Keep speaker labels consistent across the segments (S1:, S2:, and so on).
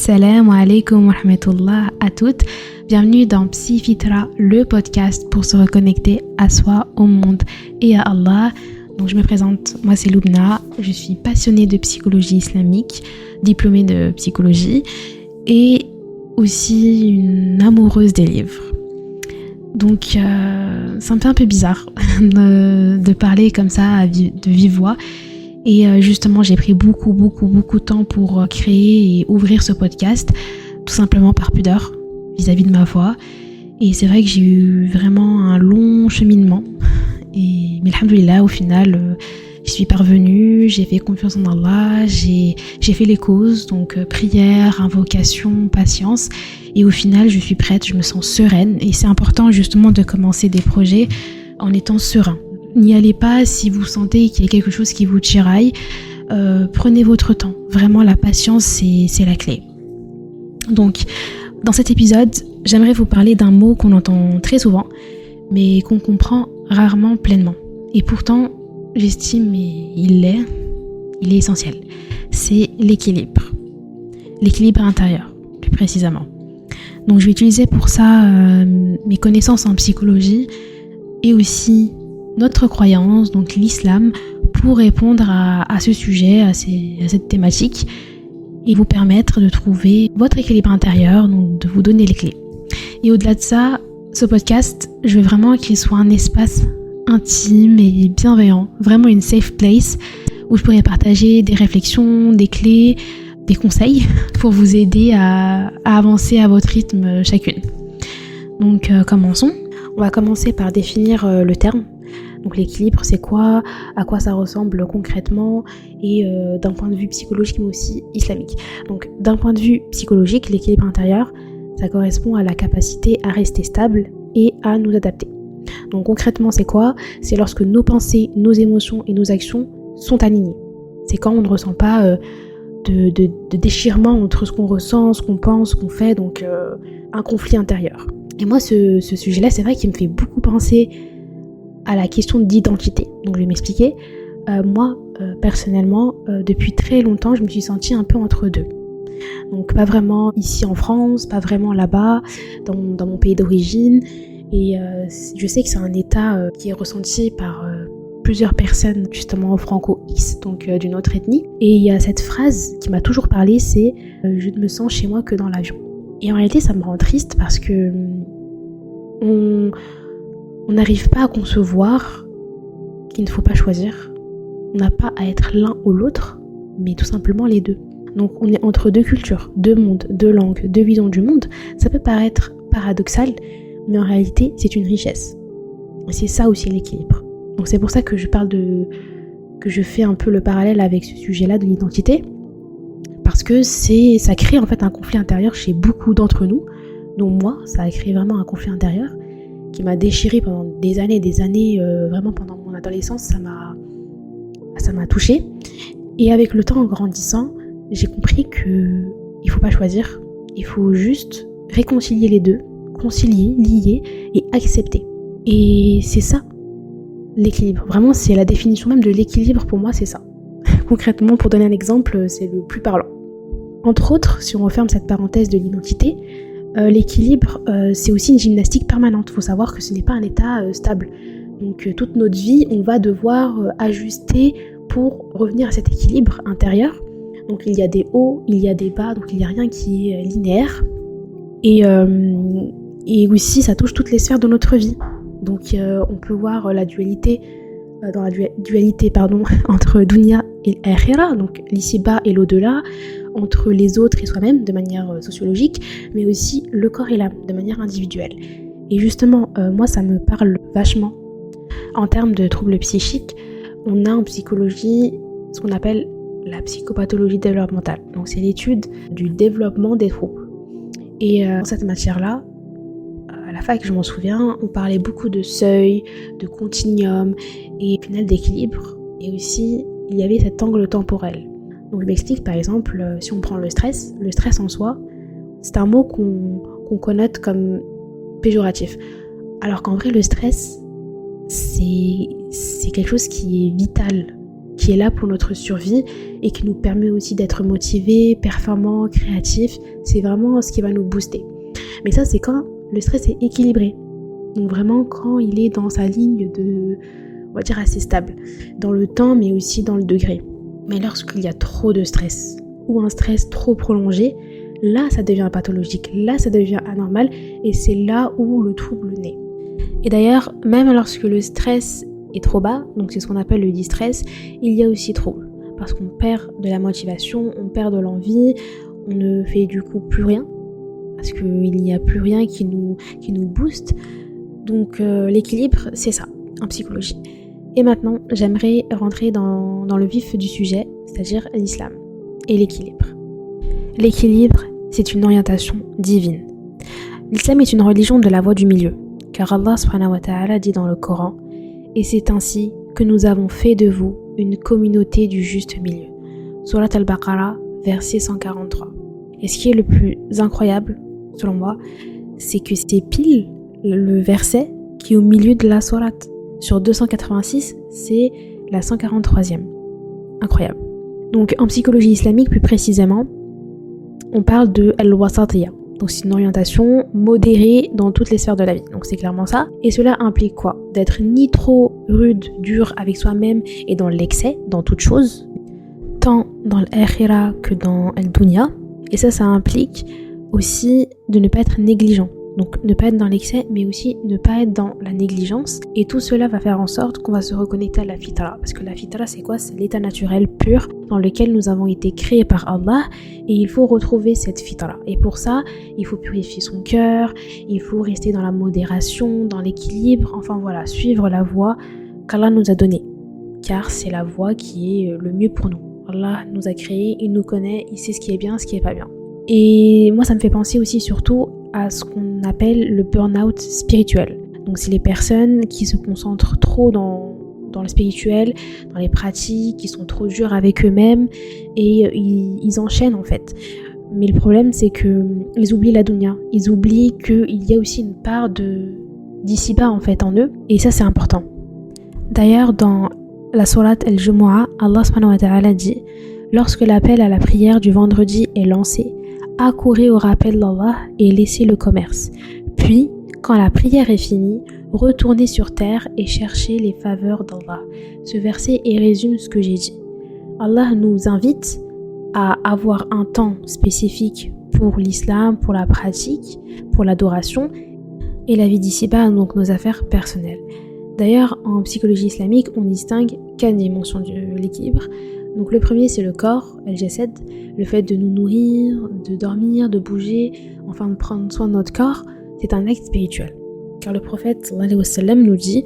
S1: Assalamu alaikum wa rahmatullah à toutes. Bienvenue dans Psyfitra, le podcast pour se reconnecter à soi, au monde et à Allah. Donc je me présente, moi c'est Loubna, je suis passionnée de psychologie islamique, diplômée de psychologie et aussi une amoureuse des livres. Donc ça me fait un peu bizarre de parler comme ça de vive voix. Et justement, j'ai pris beaucoup de temps pour créer et ouvrir ce podcast, tout simplement par pudeur vis-à-vis de ma voix. Et c'est vrai que j'ai eu vraiment un long cheminement. Mais alhamdoulilah, au final, j'y suis parvenue, j'ai fait confiance en Allah, j'ai fait les causes, donc prière, invocation, patience. Et au final, je suis prête, je me sens sereine. Et c'est important justement de commencer des projets en étant serein. N'y allez pas si vous sentez qu'il y a quelque chose qui vous tiraille. Prenez votre temps. Vraiment, la patience, c'est la clé. Donc, dans cet épisode, j'aimerais vous parler d'un mot qu'on entend très souvent, mais qu'on comprend rarement pleinement. Et pourtant, j'estime, il est essentiel. C'est l'équilibre. L'équilibre intérieur, plus précisément. Donc, je vais utiliser pour ça mes connaissances en psychologie et aussi notre croyance, donc l'islam, pour répondre à ce sujet, à cette thématique et vous permettre de trouver votre équilibre intérieur, donc de vous donner les clés. Et au-delà de ça, ce podcast, je veux vraiment qu'il soit un espace intime et bienveillant, vraiment une safe place où je pourrais partager des réflexions, des clés, des conseils pour vous aider à avancer à votre rythme chacune. Donc commençons. On va commencer par définir le terme. Donc l'équilibre, c'est quoi, à quoi ça ressemble concrètement et d'un point de vue psychologique mais aussi islamique. Donc d'un point de vue psychologique, l'équilibre intérieur, ça correspond à la capacité à rester stable et à nous adapter. Donc concrètement, c'est quoi ? C'est lorsque nos pensées, nos émotions et nos actions sont alignées. C'est quand on ne ressent pas de déchirement entre ce qu'on ressent, ce qu'on pense, ce qu'on fait, donc un conflit intérieur. Et moi, ce sujet-là, c'est vrai qu'il me fait beaucoup penser à la question d'identité. Donc je vais m'expliquer. Moi, personnellement, depuis très longtemps, je me suis sentie un peu entre deux. Donc pas vraiment ici en France, pas vraiment là-bas, dans mon pays d'origine. Et je sais que c'est un état qui est ressenti par plusieurs personnes justement franco-X, donc d'une autre ethnie. Et il y a cette phrase qui m'a toujours parlé, c'est « je ne me sens chez moi que dans l'avion ». Et en réalité, ça me rend triste parce que on n'arrive pas à concevoir qu'il ne faut pas choisir. On n'a pas à être l'un ou l'autre, mais tout simplement les deux. Donc on est entre deux cultures, deux mondes, deux langues, deux visions du monde. Ça peut paraître paradoxal, mais en réalité, c'est une richesse. Et c'est ça aussi l'équilibre. Donc c'est pour ça que je fais un peu le parallèle avec ce sujet-là de l'identité, parce que ça crée en fait un conflit intérieur chez beaucoup d'entre nous, dont moi, ça a créé vraiment un conflit intérieur qui m'a déchirée pendant des années, vraiment pendant mon adolescence, ça m'a touchée. Et avec le temps, en grandissant, j'ai compris que il faut pas choisir, il faut juste réconcilier les deux, concilier, lier et accepter. Et c'est ça, l'équilibre. Vraiment, c'est la définition même de l'équilibre pour moi, c'est ça. Concrètement, pour donner un exemple, c'est le plus parlant. Entre autres, si on referme cette parenthèse de l'identité, l'équilibre, c'est aussi une gymnastique permanente. Il faut savoir que ce n'est pas un état stable. Donc toute notre vie, on va devoir ajuster pour revenir à cet équilibre intérieur. Donc il y a des hauts, il y a des bas, donc il n'y a rien qui est linéaire. Et aussi, ça touche toutes les sphères de notre vie. Donc on peut voir la dualité, entre dunya et akhira, donc l'ici-bas et l'au-delà, entre les autres et soi-même de manière sociologique, mais aussi le corps et l'âme de manière individuelle. Et justement, moi ça me parle vachement. En termes de troubles psychiques, on a en psychologie ce qu'on appelle la psychopathologie développementale. Donc c'est l'étude du développement des troubles. Et dans cette matière-là, à la fac, je m'en souviens, on parlait beaucoup de seuil, de continuum et au final d'équilibre. Et aussi, il y avait cet angle temporel. Donc je m'explique, par exemple, si on prend le stress en soi, c'est un mot qu'on connote comme péjoratif. Alors qu'en vrai, le stress, c'est quelque chose qui est vital qui est là pour notre survie et qui nous permet aussi d'être motivés, performants, créatifs. C'est vraiment ce qui va nous booster. Mais ça, c'est quand le stress est équilibré. Donc vraiment quand il est dans sa ligne de, on va dire, assez stable, dans le temps mais aussi dans le degré. Mais lorsqu'il y a trop de stress ou un stress trop prolongé, là ça devient pathologique, là ça devient anormal et c'est là où le trouble naît. Et d'ailleurs, même lorsque le stress est trop bas, donc c'est ce qu'on appelle le distress, il y a aussi trouble. Parce qu'on perd de la motivation, on perd de l'envie, on ne fait du coup plus rien, parce qu'il n'y a plus rien qui nous booste. Donc l'équilibre, c'est ça, en psychologie. Et maintenant, j'aimerais rentrer dans le vif du sujet, c'est-à-dire l'islam et l'équilibre. L'équilibre, c'est une orientation divine. L'islam est une religion de la voie du milieu, car Allah subhanahu wa ta'ala dit dans le Coran « Et c'est ainsi que nous avons fait de vous une communauté du juste milieu ». Surat al-Baqarah, verset 143. Et ce qui est le plus incroyable, selon moi, c'est que c'est pile le verset qui est au milieu de la sourate. Sur 286, c'est la 143e. Incroyable. Donc en psychologie islamique, plus précisément, on parle de al-wasatiyya. Donc c'est une orientation modérée dans toutes les sphères de la vie. Donc c'est clairement ça. Et cela implique quoi ? D'être ni trop rude, dur avec soi-même et dans l'excès, dans toute chose, tant dans l'akhira que dans al-dunya. Et ça implique aussi de ne pas être négligent. Donc ne pas être dans l'excès, mais aussi ne pas être dans la négligence. Et tout cela va faire en sorte qu'on va se reconnecter à la fitra. Parce que la fitra, c'est quoi ? C'est l'état naturel pur dans lequel nous avons été créés par Allah. Et il faut retrouver cette fitra. Et pour ça, il faut purifier son cœur, il faut rester dans la modération, dans l'équilibre. Enfin voilà, suivre la voie qu'Allah nous a donnée. Car c'est la voie qui est le mieux pour nous. Allah nous a créés, il nous connaît, il sait ce qui est bien, ce qui est pas bien. Et moi, ça me fait penser aussi surtout à ce qu'on appelle le burn-out spirituel. Donc c'est les personnes qui se concentrent trop dans le spirituel, dans les pratiques, qui sont trop durs avec eux-mêmes et ils enchaînent en fait. Mais le problème c'est qu'ils oublient la dunya, ils oublient qu'il y a aussi une part d'ici-bas en fait en eux et ça c'est important. D'ailleurs dans la sourate Al-Jumu'ah, Allah subhanahu wa ta'ala dit « Lorsque l'appel à la prière du vendredi est lancé, accourez au rappel d'Allah et laissez le commerce. Puis, quand la prière est finie, retournez sur terre et cherchez les faveurs d'Allah. » Ce verset résume ce que j'ai dit. Allah nous invite à avoir un temps spécifique pour l'islam, pour la pratique, pour l'adoration et la vie d'ici-bas, donc nos affaires personnelles. D'ailleurs, en psychologie islamique, on distingue 4 dimensions de l'équilibre. Donc le premier c'est le corps, al-jasad, le fait de nous nourrir, de dormir, de bouger, enfin de prendre soin de notre corps, c'est un acte spirituel. Car le prophète sallallahu alayhi wa sallam nous dit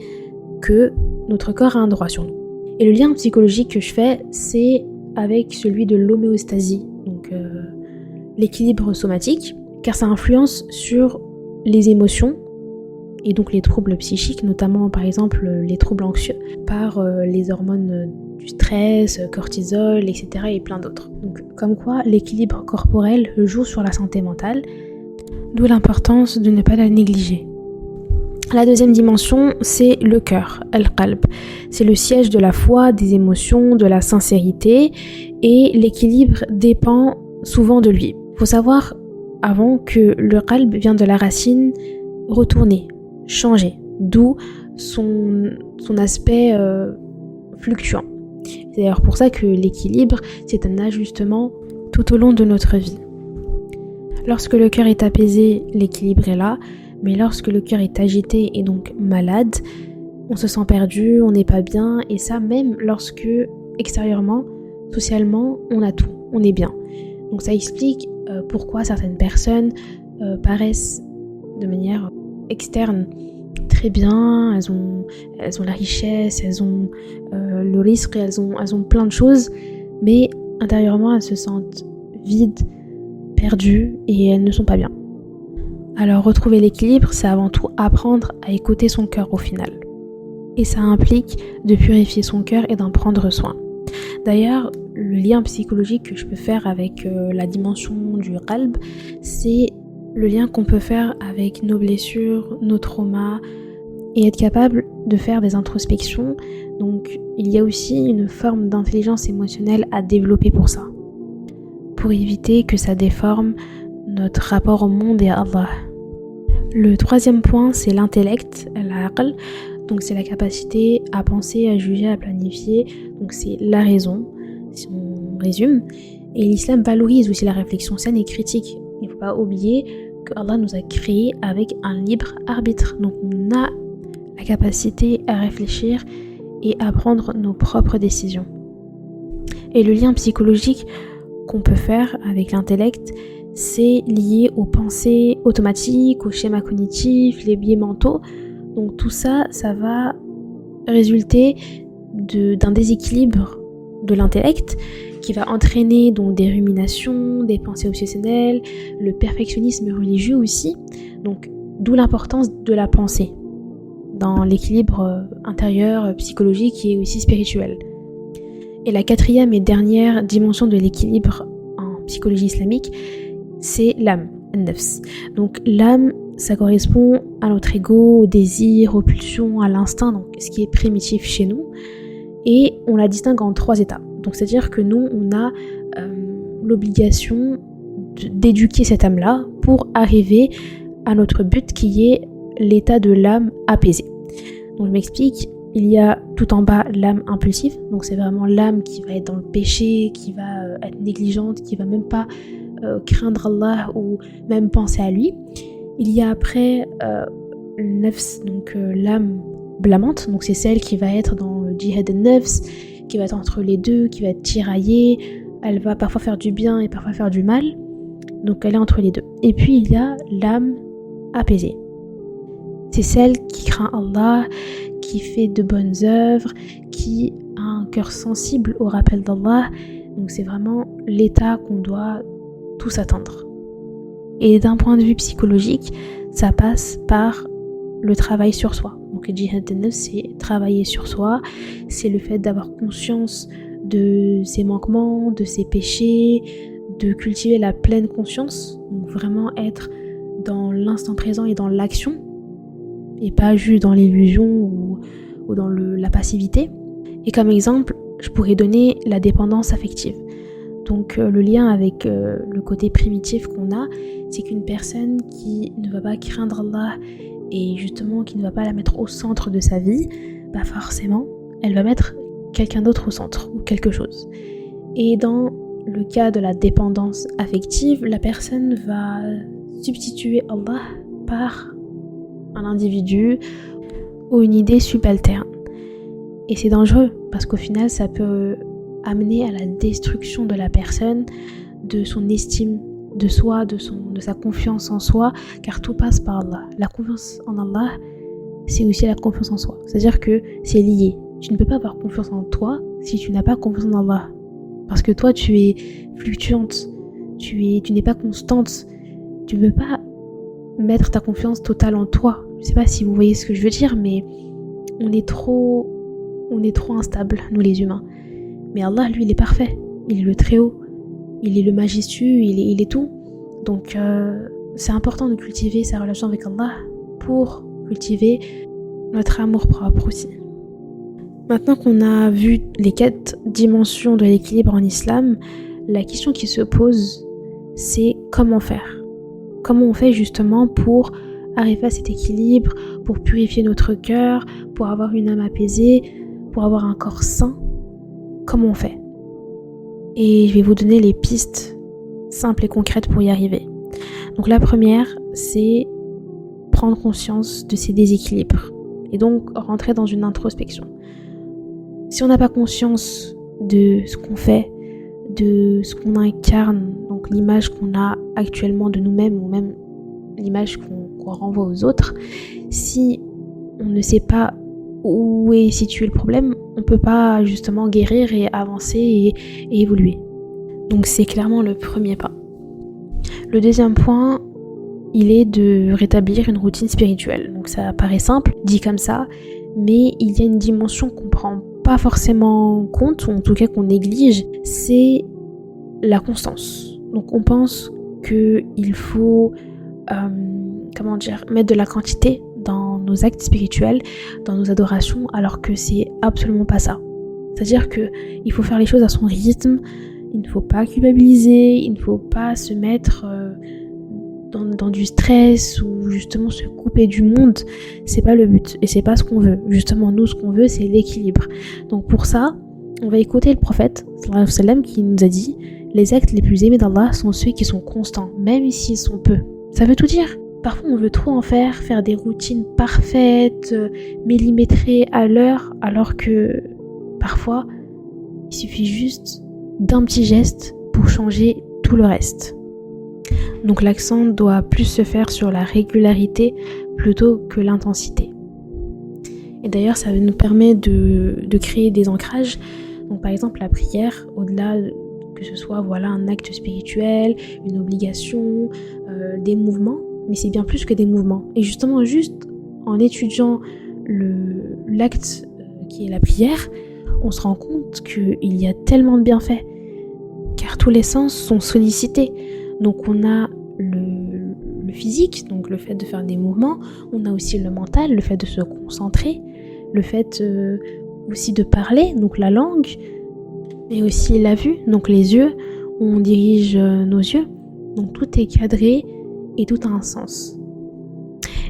S1: que notre corps a un droit sur nous. Et le lien psychologique que je fais, c'est avec celui de l'homéostasie, donc l'équilibre somatique, car ça influence sur les émotions et donc les troubles psychiques, notamment par exemple les troubles anxieux, par les hormones du stress, cortisol, etc. et plein d'autres. Donc comme quoi l'équilibre corporel joue sur la santé mentale, d'où l'importance de ne pas la négliger. La deuxième dimension, c'est le cœur, al-qalb. C'est le siège de la foi, des émotions, de la sincérité et l'équilibre dépend souvent de lui. Il faut savoir avant que le qalb vient de la racine retourner, changer, d'où son aspect fluctuant. C'est d'ailleurs pour ça que l'équilibre, c'est un ajustement tout au long de notre vie. Lorsque le cœur est apaisé, l'équilibre est là, mais lorsque le cœur est agité et donc malade, on se sent perdu, on n'est pas bien, et ça même lorsque extérieurement, socialement, on a tout, on est bien. Donc ça explique pourquoi certaines personnes paraissent de manière externe très bien, elles ont la richesse, elles ont le risque, elles ont plein de choses, mais intérieurement elles se sentent vides, perdues et elles ne sont pas bien. Alors retrouver l'équilibre, c'est avant tout apprendre à écouter son cœur au final. Et ça implique de purifier son cœur et d'en prendre soin. D'ailleurs, le lien psychologique que je peux faire avec la dimension du qalb, c'est le lien qu'on peut faire avec nos blessures, nos traumas, et être capable de faire des introspections. Donc il y a aussi une forme d'intelligence émotionnelle à développer pour ça, pour éviter que ça déforme notre rapport au monde et à Allah. Le troisième point, c'est l'intellect, l'aql. Donc c'est la capacité à penser, à juger, à planifier. Donc c'est la raison, si on résume. Et l'islam valorise aussi la réflexion saine et critique. Il ne faut pas oublier que Allah nous a créés avec un libre arbitre. Donc on a la capacité à réfléchir et à prendre nos propres décisions. Et le lien psychologique qu'on peut faire avec l'intellect, c'est lié aux pensées automatiques, aux schémas cognitifs, les biais mentaux. Donc tout ça, ça va résulter d'un déséquilibre de l'intellect qui va entraîner donc des ruminations, des pensées obsessionnelles, le perfectionnisme religieux aussi. Donc d'où l'importance de la pensée dans l'équilibre intérieur, psychologique et aussi spirituel. Et la quatrième et dernière dimension de l'équilibre en psychologie islamique, c'est l'âme, al-nafs. Donc l'âme, ça correspond à notre ego, au désir, aux pulsions, à l'instinct, donc ce qui est primitif chez nous. Et on la distingue en 3 états. Donc c'est-à-dire que nous, on a l'obligation d'éduquer cette âme-là pour arriver à notre but qui est l'état de l'âme apaisée. Donc je m'explique, il y a tout en bas l'âme impulsive, donc c'est vraiment l'âme qui va être dans le péché, qui va être négligente, qui va même pas craindre Allah ou même penser à lui. Il y a après le nafs, donc l'âme blâmante, donc c'est celle qui va être dans le jihad al-nafs, qui va être entre les deux, qui va être tiraillée, elle va parfois faire du bien et parfois faire du mal, donc elle est entre les deux. Et puis il y a l'âme apaisée. C'est celle qui craint Allah, qui fait de bonnes œuvres, qui a un cœur sensible au rappel d'Allah. Donc c'est vraiment l'état qu'on doit tous atteindre. Et d'un point de vue psychologique, ça passe par le travail sur soi. Donc le jihad al-nafs, c'est travailler sur soi, c'est le fait d'avoir conscience de ses manquements, de ses péchés, de cultiver la pleine conscience, donc vraiment être dans l'instant présent et dans l'action, et pas juste dans l'illusion ou dans la passivité. Et comme exemple, je pourrais donner la dépendance affective. Donc le lien avec le côté primitif qu'on a, c'est qu'une personne qui ne va pas craindre Allah et justement qui ne va pas la mettre au centre de sa vie, bah forcément, elle va mettre quelqu'un d'autre au centre ou quelque chose. Et dans le cas de la dépendance affective, la personne va substituer Allah par un individu ou une idée subalterne. Et c'est dangereux parce qu'au final, ça peut amener à la destruction de la personne, de son estime de soi, de sa confiance en soi, car tout passe par Allah. La confiance en Allah, c'est aussi la confiance en soi. C'est-à-dire que c'est lié. Tu ne peux pas avoir confiance en toi si tu n'as pas confiance en Allah. Parce que toi, tu es fluctuante, tu n'es pas constante. Tu ne peux pas mettre ta confiance totale en toi. Je ne sais pas si vous voyez ce que je veux dire, mais on est trop instable, nous les humains. Mais Allah, lui, il est parfait. Il est le Très-Haut. Il est le majestueux, il est tout. Donc, c'est important de cultiver sa relation avec Allah pour cultiver notre amour propre aussi. Maintenant qu'on a vu les 4 dimensions de l'équilibre en islam, la question qui se pose, c'est comment faire ? Comment on fait justement pour arriver à cet équilibre, pour purifier notre cœur, pour avoir une âme apaisée, pour avoir un corps sain ? Comment on fait ? Et je vais vous donner les pistes simples et concrètes pour y arriver. Donc la première, c'est prendre conscience de ces déséquilibres et donc rentrer dans une introspection. Si on n'a pas conscience de ce qu'on fait, de ce qu'on incarne, donc l'image qu'on a actuellement de nous-mêmes ou même l'image qu'on renvoie aux autres, si on ne sait pas où est situé le problème, on ne peut pas justement guérir et avancer et évoluer. Donc c'est clairement le premier pas. Le deuxième point, il est de rétablir une routine spirituelle. Donc ça paraît simple, dit comme ça, mais il y a une dimension qu'on prend pas forcément en compte, ou en tout cas qu'on néglige, c'est la constance. Donc on pense qu'il faut mettre de la quantité dans nos actes spirituels, dans nos adorations, alors que c'est absolument pas ça. C'est-à-dire qu'il faut faire les choses à son rythme, il ne faut pas culpabiliser, il ne faut pas se mettre dans du stress ou justement se couper du monde. C'est pas le but et c'est pas ce qu'on veut. Justement, nous, ce qu'on veut, c'est l'équilibre. Donc pour ça, on va écouter le prophète sallallahu alayhi wa sallam qui nous a dit: les actes les plus aimés d'Allah sont ceux qui sont constants, même s'ils sont peu. Ça veut tout dire. Parfois on veut trop en faire des routines parfaites, millimétrées à l'heure, alors que parfois il suffit juste d'un petit geste pour changer tout le reste. Donc l'accent doit plus se faire sur la régularité plutôt que l'intensité. Et d'ailleurs ça nous permet de créer des ancrages. Donc par exemple la prière, au-delà que ce soit un acte spirituel, une obligation, des mouvements, mais c'est bien plus que des mouvements. Et justement, juste en étudiant l'acte qui est la prière, on se rend compte qu'il y a tellement de bienfaits, car tous les sens sont sollicités. Donc on a le physique, donc le fait de faire des mouvements, on a aussi le mental, le fait de se concentrer, le fait aussi de parler, donc la langue, mais aussi la vue, donc les yeux, on dirige nos yeux, donc tout est cadré et tout a un sens.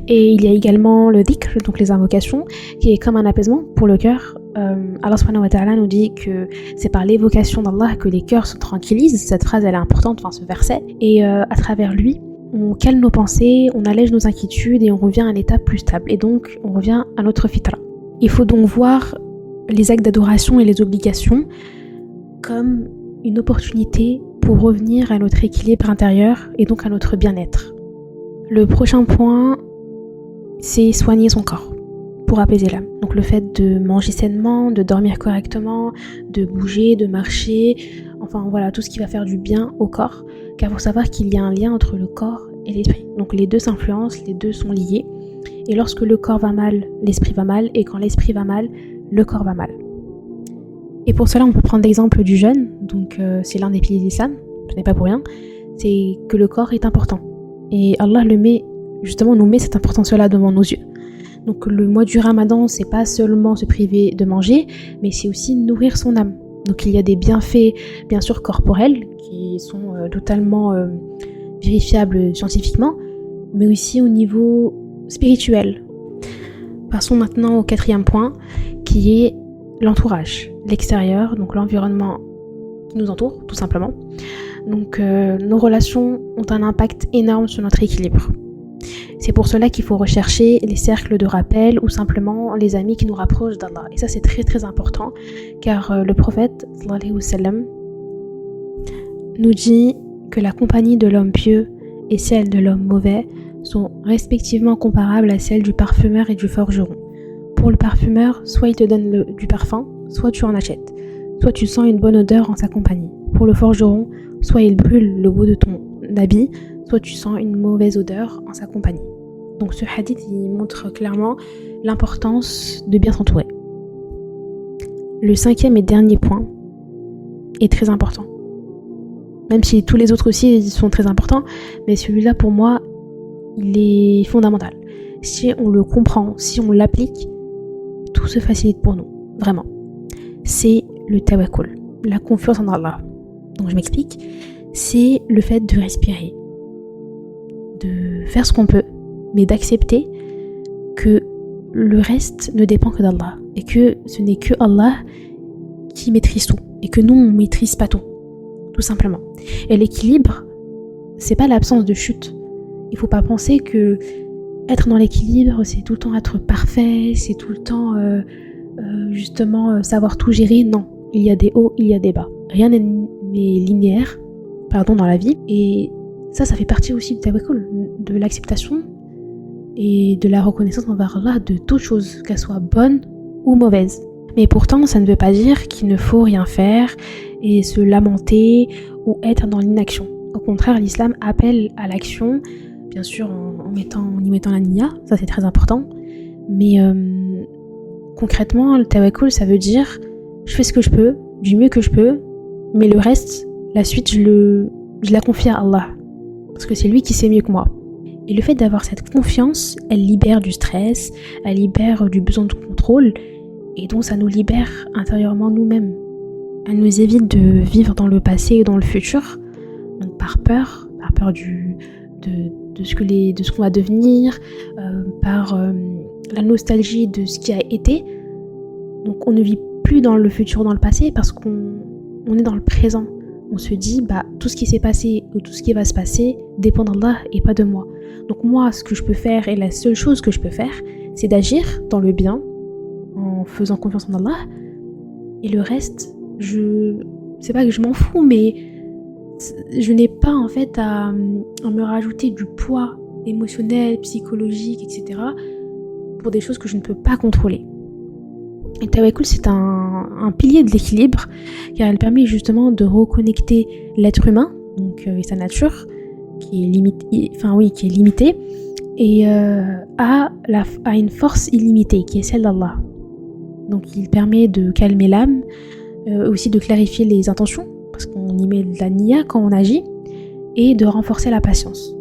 S1: Et il y a également le dhikr, donc les invocations, qui est comme un apaisement pour le cœur. Allah subhanahu wa ta'ala nous dit que c'est par l'évocation d'Allah que les cœurs se tranquillisent. Cette phrase elle est importante, ce verset. Et à travers lui, on calme nos pensées, on allège nos inquiétudes et on revient à un état plus stable. Et donc on revient à notre fitra. Il faut donc voir les actes d'adoration et les obligations comme une opportunité pour revenir à notre équilibre intérieur et donc à notre bien-être. Le prochain point, c'est soigner son corps pour apaiser l'âme. Donc le fait de manger sainement, de dormir correctement, de bouger, de marcher, tout ce qui va faire du bien au corps, car il faut savoir qu'il y a un lien entre le corps et l'esprit. Donc les deux s'influencent, les deux sont liés, et lorsque le corps va mal, l'esprit va mal, et quand l'esprit va mal, le corps va mal. Et pour cela, on peut prendre l'exemple du jeûne, donc c'est l'un des piliers de l'islam, ce n'est pas pour rien, c'est que le corps est important. Et Allah nous met cette importance-là devant nos yeux. Donc le mois du Ramadan, c'est pas seulement se priver de manger, mais c'est aussi nourrir son âme. Donc il y a des bienfaits, bien sûr, corporels, qui sont totalement vérifiables scientifiquement, mais aussi au niveau spirituel. Passons maintenant au 4e point, qui est l'entourage, l'extérieur, donc l'environnement qui nous entoure, tout simplement. Donc nos relations ont un impact énorme sur notre équilibre. C'est pour cela qu'il faut rechercher les cercles de rappel ou simplement les amis qui nous rapprochent d'Allah. Et ça c'est très très important, car le prophète sallallahu alayhi wa sallam nous dit que la compagnie de l'homme pieux et celle de l'homme mauvais sont respectivement comparables à celle du parfumeur et du forgeron. Pour le parfumeur, soit il te donne du parfum, soit tu en achètes. Soit tu sens une bonne odeur en sa compagnie. Pour le forgeron, soit il brûle le bout de ton habit, soit tu sens une mauvaise odeur en sa compagnie. Donc ce hadith, il montre clairement l'importance de bien s'entourer. Le 5e et dernier point est très important. Même si tous les autres aussi sont très importants, mais celui-là pour moi, il est fondamental. Si on le comprend, si on l'applique, tout se facilite pour nous, vraiment. C'est le tawakkul, la confiance en Allah. Donc je m'explique, c'est le fait de respirer, de faire ce qu'on peut, mais d'accepter que le reste ne dépend que d'Allah et que ce n'est que Allah qui maîtrise tout et que nous on ne maîtrise pas tout simplement. Et l'équilibre, c'est pas l'absence de chute. Il faut pas penser que être dans l'équilibre, c'est tout le temps être parfait, c'est tout le temps justement savoir tout gérer. Non, il y a des hauts, il y a des bas. Rien n'est linéaire, dans la vie. Et ça fait partie aussi du tawakkul, de l'acceptation et de la reconnaissance envers Allah de toutes choses, qu'elles soient bonnes ou mauvaises. Mais pourtant, ça ne veut pas dire qu'il ne faut rien faire et se lamenter ou être dans l'inaction. Au contraire, l'islam appelle à l'action, bien sûr en y mettant la niya, ça c'est très important. Mais concrètement, le tawakkul, ça veut dire je fais ce que je peux, du mieux que je peux, mais le reste, la suite, je la confie à Allah. Parce que c'est lui qui sait mieux que moi. Et le fait d'avoir cette confiance, elle libère du stress, elle libère du besoin de contrôle, et donc ça nous libère intérieurement nous-mêmes. Elle nous évite de vivre dans le passé et dans le futur, donc par peur de ce qu'on va devenir, par la nostalgie de ce qui a été. Donc on ne vit plus dans le futur, dans le passé, parce qu'on est dans le présent. On se dit, tout ce qui s'est passé ou tout ce qui va se passer dépend d'Allah et pas de moi. Donc moi, ce que je peux faire, et la seule chose que je peux faire, c'est d'agir dans le bien, en faisant confiance en Allah. Et le reste, c'est pas que je m'en fous, mais je n'ai pas en fait à me rajouter du poids émotionnel, psychologique, etc. pour des choses que je ne peux pas contrôler. Et le tawakkul, c'est un pilier de l'équilibre, car elle permet justement de reconnecter l'être humain, donc et sa nature, qui est limitée, et à une force illimitée, qui est celle d'Allah. Donc il permet de calmer l'âme, aussi de clarifier les intentions, parce qu'on y met de la niya quand on agit, et de renforcer la patience.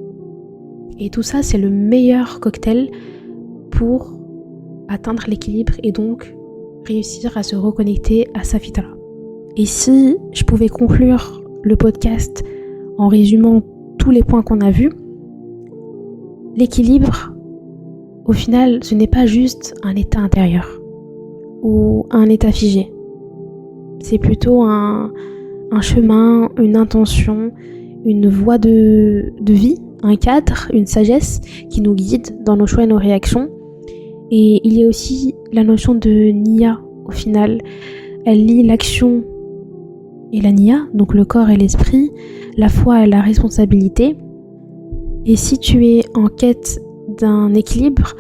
S1: Et tout ça, c'est le meilleur cocktail pour atteindre l'équilibre et donc réussir à se reconnecter à sa fitra. Et si je pouvais conclure le podcast en résumant tous les points qu'on a vus, l'équilibre, au final, ce n'est pas juste un état intérieur ou un état figé. C'est plutôt un chemin, une intention, une voie de vie, un cadre, une sagesse qui nous guide dans nos choix et nos réactions. Et il y a aussi la notion de niya, au final. Elle lie l'action et la niya, donc le corps et l'esprit, la foi et la responsabilité. Et si tu es en quête d'un équilibre,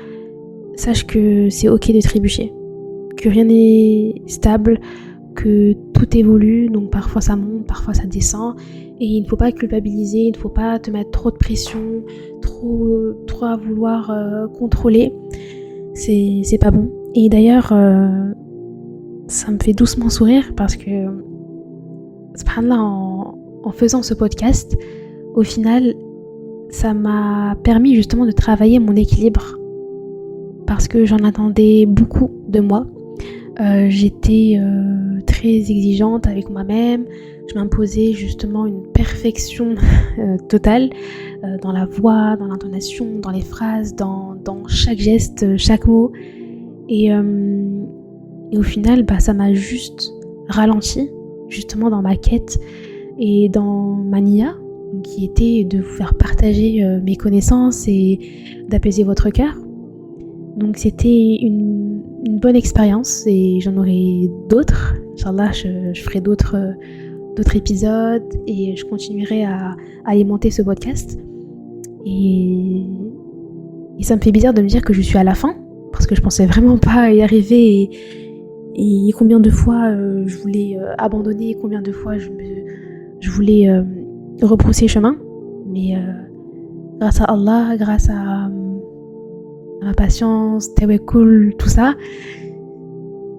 S1: sache que c'est ok de trébucher, que rien n'est stable, que tout évolue, donc parfois ça monte, parfois ça descend, et il ne faut pas culpabiliser, il ne faut pas te mettre trop de pression, trop à vouloir contrôler. C'est pas bon. Et d'ailleurs, ça me fait doucement sourire parce que, subhanallah, en faisant ce podcast, au final, ça m'a permis justement de travailler mon équilibre parce que j'en attendais beaucoup de moi. J'étais très exigeante avec moi-même. Je m'imposais justement une perfection totale dans la voix, dans l'intonation, dans les phrases, dans chaque geste, chaque mot. Et au final, ça m'a juste ralenti, justement dans ma quête et dans ma niya, qui était de vous faire partager mes connaissances et d'apaiser votre cœur. Donc c'était une bonne expérience et j'en aurai d'autres. Inch'Allah, je ferai d'autres épisodes et je continuerai à alimenter ce podcast. Et ça me fait bizarre de me dire que je suis à la fin parce que je pensais vraiment pas y arriver et combien de fois je voulais abandonner, combien de fois je voulais rebrousser chemin. Mais grâce à Allah, grâce à ma patience, tawakkul, tout ça,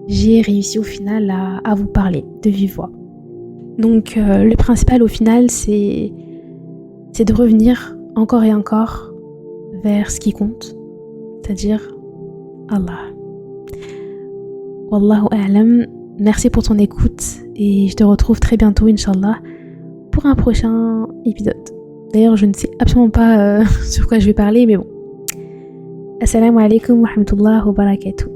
S1: j'ai réussi au final à vous parler de vive voix. Donc le principal au final, c'est de revenir encore et encore vers ce qui compte, c'est-à-dire Allah. Wallahu a'lam. Merci pour ton écoute et je te retrouve très bientôt, Inch'Allah, pour un prochain épisode. D'ailleurs, je ne sais absolument pas sur quoi je vais parler, mais bon. Assalamu alaikum wa rahmatullahi wa barakatuh.